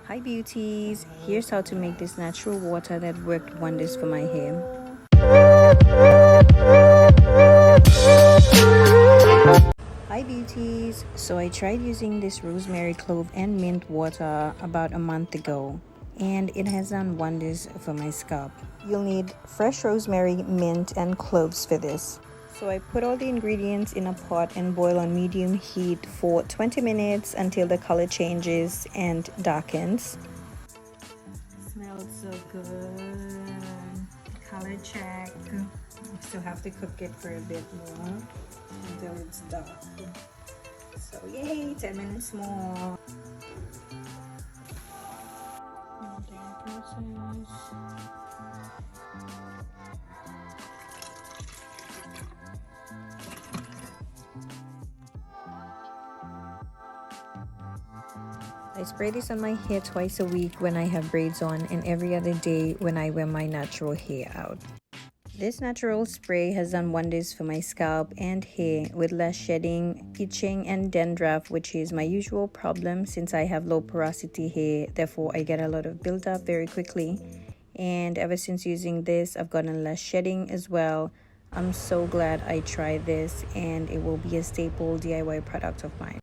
Hi beauties, here's how to make this natural water that worked wonders for my hair. Hi beauties, so I tried using this rosemary, clove and mint water about a month ago, and it has done wonders for my scalp. You'll need fresh rosemary, mint and cloves for this. So I put all the ingredients in a pot and boil on medium heat for 20 minutes until the color changes and darkens. Smells so good. Color check. Still have to cook it for a bit more until it's dark. So yay, 10 minutes more. I spray this on my hair twice a week when I have braids on and every other day when I wear my natural hair out. This natural spray has done wonders for my scalp and hair with less shedding, itching and dandruff, which is my usual problem since I have low porosity hair. Therefore, I get a lot of buildup very quickly. And ever since using this, I've gotten less shedding as well. I'm so glad I tried this and it will be a staple DIY product of mine.